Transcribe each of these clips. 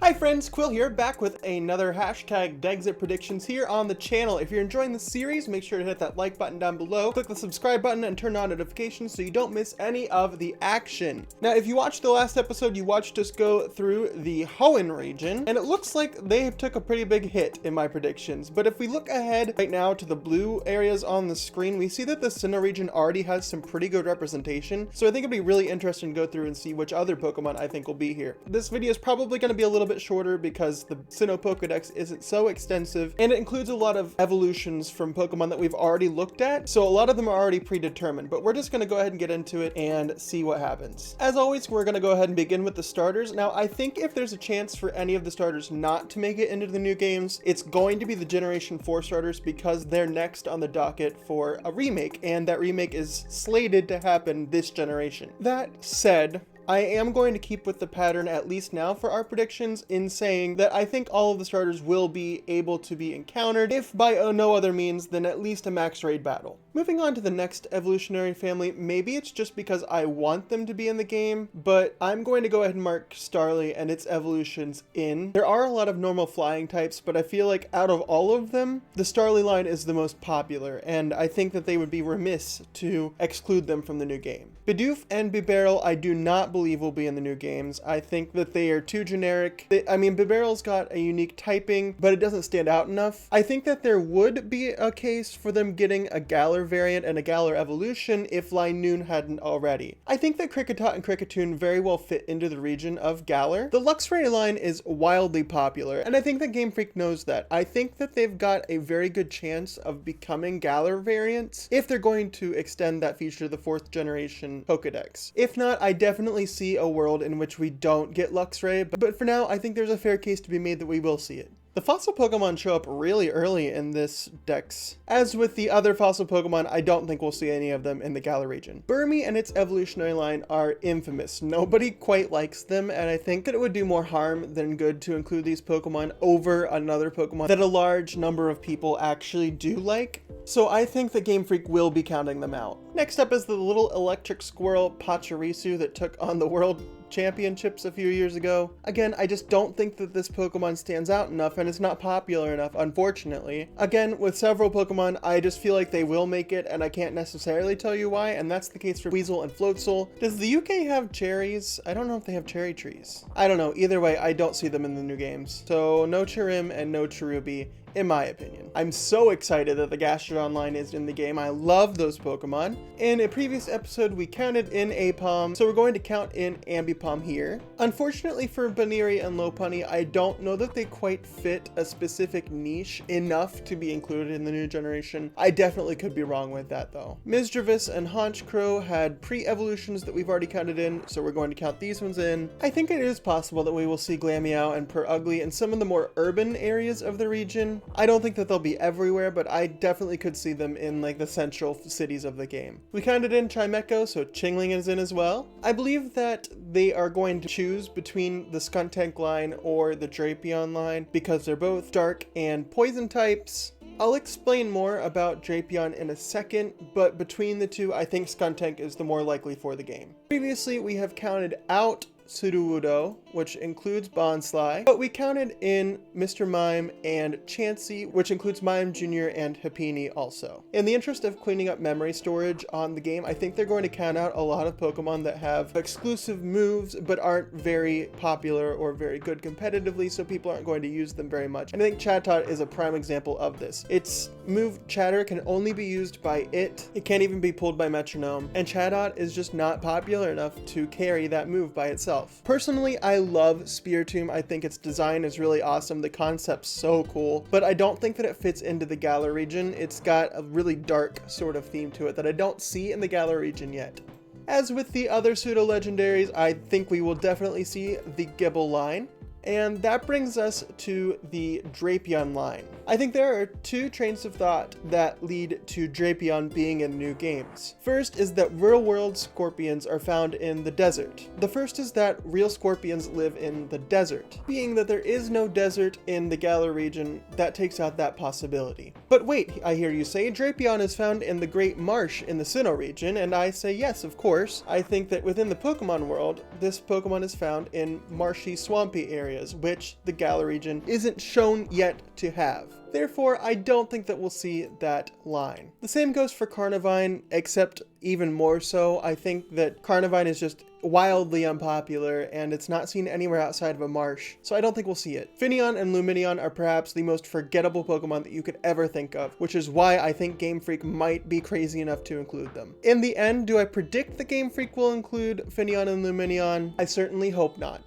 Hi friends, Quill here, back with another hashtag Dexit predictions here on the channel. If you're enjoying the series, make sure to hit that like button down below, click the subscribe button, and turn on notifications so you don't miss any of the action. Now, if you watched the last episode, you watched us go through the Hoenn region, and it looks like they took a pretty big hit in my predictions. But if we look ahead right now to the blue areas on the screen, we see that the Sinnoh region already has some pretty good representation, so I think it'd be really interesting to go through and see which other Pokemon I think will be here. This video is probably going to be a little bit shorter because the Sinnoh Pokedex isn't so extensive, and it includes a lot of evolutions from Pokemon that we've already looked at, so a lot of them are already predetermined, but we're just going to go ahead and get into it and see what happens. As always, we're going to go ahead and begin with the starters. Now, I think if there's a chance for any of the starters not to make it into the new games, it's going to be the Generation 4 starters because they're next on the docket for a remake, and that remake is slated to happen this generation. That said, I am going to keep with the pattern, at least now for our predictions, in saying that I think all of the starters will be able to be encountered, if by no other means than at least a max raid battle. Moving on to the next evolutionary family, maybe it's just because I want them to be in the game, but I'm going to go ahead and mark Starly and its evolutions in. There are a lot of normal flying types, but I feel like out of all of them, the Starly line is the most popular, and I think that they would be remiss to exclude them from the new game. Bidoof and Bibarel I do not believe will be in the new games. I think that they are too generic. Bibarel's got a unique typing, but it doesn't stand out enough. I think that there would be a case for them getting a Galar variant and a Galar evolution if Linoon hadn't already. I think that Kricketot and Kricketune very well fit into the region of Galar. The Luxray line is wildly popular, and I think that Game Freak knows that. I think that they've got a very good chance of becoming Galar variants if they're going to extend that feature to the 4th generation Pokedex. If not, I definitely see a world in which we don't get Luxray, but for now, I think there's a fair case to be made that we will see it. The fossil Pokemon show up really early in this dex. As with the other fossil Pokemon, I don't think we'll see any of them in the Galar region. Burmy and its evolutionary line are infamous. Nobody quite likes them, and I think that it would do more harm than good to include these Pokemon over another Pokemon that a large number of people actually do like. So I think that Game Freak will be counting them out. Next up is the little electric squirrel Pachirisu that took on the World Championships a few years ago. Again, I just don't think that this Pokemon stands out enough and it's not popular enough, unfortunately. Again, with several Pokemon, I just feel like they will make it and I can't necessarily tell you why, and that's the case for Weasel and Floatzel. Does the UK have cherries? I don't know if they have cherry trees. I don't know. Either way, I don't see them in the new games. So no Chirim and no Cherubi, in my opinion. I'm so excited that the Gastrodon line is in the game. I love those Pokemon. In a previous episode, we counted in Apom, so we're going to count in Ambipom here. Unfortunately for Baniri and Lopunny, I don't know that they quite fit a specific niche enough to be included in the new generation. I definitely could be wrong with that though. Misdreavus and Honchkrow had pre-evolutions that we've already counted in, so we're going to count these ones in. I think it is possible that we will see Glameow and Purugly in some of the more urban areas of the region. I don't think that they'll be everywhere, but I definitely could see them in like the central cities of the game. We counted in Chimecho, so Chingling is in as well. I believe that they are going to choose between the Skuntank line or the Drapion line because they're both dark and poison types. I'll explain more about Drapion in a second, but between the two, I think Skuntank is the more likely for the game. Previously, we have counted out Sudowoodo, which includes Bonsly, but we counted in Mr. Mime and Chansey, which includes Mime Jr. and Happiny also. In the interest of cleaning up memory storage on the game, I think they're going to count out a lot of Pokemon that have exclusive moves but aren't very popular or very good competitively, so people aren't going to use them very much. And I think Chatot is a prime example of this. Its move Chatter can only be used by it. It can't even be pulled by Metronome, and Chatot is just not popular enough to carry that move by itself. Personally, I love Spiritomb. I think its design is really awesome. The concept's so cool, but I don't think that it fits into the Galar region. It's got a really dark sort of theme to it that I don't see in the Galar region yet. As with the other pseudo-legendaries, I think we will definitely see the Gible line. And that brings us to the Drapion line. I think there are two trains of thought that lead to Drapion being in new games. First is that real-world scorpions are found in the desert. The first is that real scorpions live in the desert. Being that there is no desert in the Galar region, that takes out that possibility. But wait, I hear you say, Drapion is found in the Great Marsh in the Sinnoh region, and I say yes, of course. I think that within the Pokemon world, this Pokemon is found in marshy, swampy areas. areas, which the Galar region isn't shown yet to have. Therefore, I don't think that we'll see that line. The same goes for Carnivine, except even more so. I think that Carnivine is just wildly unpopular, and it's not seen anywhere outside of a marsh, so I don't think we'll see it. Finneon and Lumineon are perhaps the most forgettable Pokemon that you could ever think of, which is why I think Game Freak might be crazy enough to include them. In the end, do I predict that Game Freak will include Finneon and Lumineon? I certainly hope not.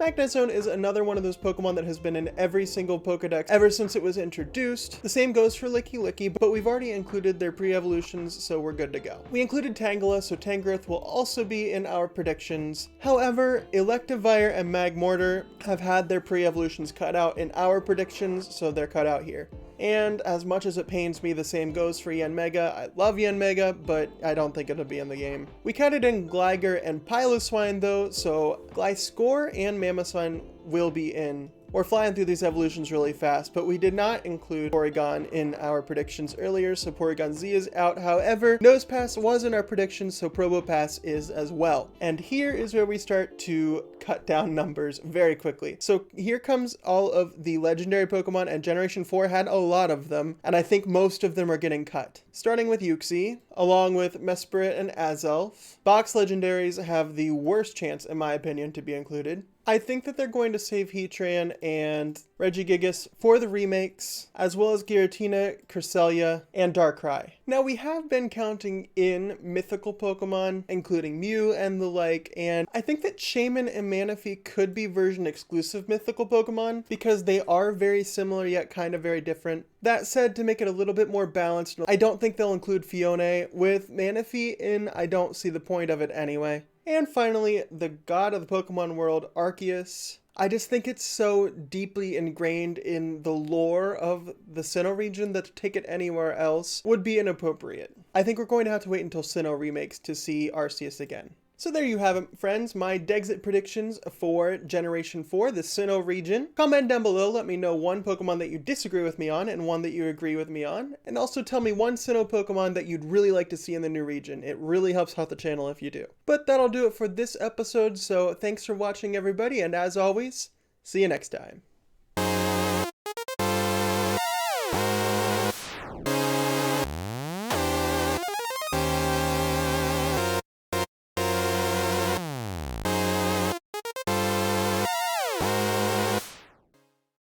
Magnezone is another one of those Pokemon that has been in every single Pokedex ever since it was introduced. The same goes for Licky, but we've already included their pre-evolutions, so we're good to go. We included Tangela, so Tangrowth will also be in our predictions. However, Electivire and Magmortar have had their pre-evolutions cut out in our predictions, so they're cut out here. And as much as it pains me, the same goes for Yanmega. I love Yanmega, but I don't think it'll be in the game. We counted in Gligar and Piloswine though, so Gliscor and Mamoswine will be in. We're flying through these evolutions really fast, but we did not include Porygon in our predictions earlier, so Porygon Z is out. However, Nosepass was in our predictions, so Probopass is as well. And here is where we start to cut down numbers very quickly. So here comes all of the legendary Pokemon, and Generation 4 had a lot of them, and I think most of them are getting cut. Starting with Uxie, along with Mesprit and Azelf. Box legendaries have the worst chance, in my opinion, to be included. I think that they're going to save Heatran and Regigigas for the remakes, as well as Giratina, Cresselia, and Darkrai. Now, we have been counting in mythical Pokemon, including Mew and the like, and I think that Shaman and Manaphy could be version-exclusive mythical Pokemon, because they are very similar yet kind of very different. That said, to make it a little bit more balanced, I don't think they'll include Fione. With Manaphy in, I don't see the point of it anyway. And finally, the god of the Pokemon world, Arceus. I just think it's so deeply ingrained in the lore of the Sinnoh region that to take it anywhere else would be inappropriate. I think we're going to have to wait until Sinnoh remakes to see Arceus again. So there you have it, friends, my Dexit predictions for Generation 4, the Sinnoh region. Comment down below, let me know one Pokemon that you disagree with me on and one that you agree with me on. And also tell me one Sinnoh Pokemon that you'd really like to see in the new region. It really helps out the channel if you do. But that'll do it for this episode, so thanks for watching everybody, and as always, see you next time.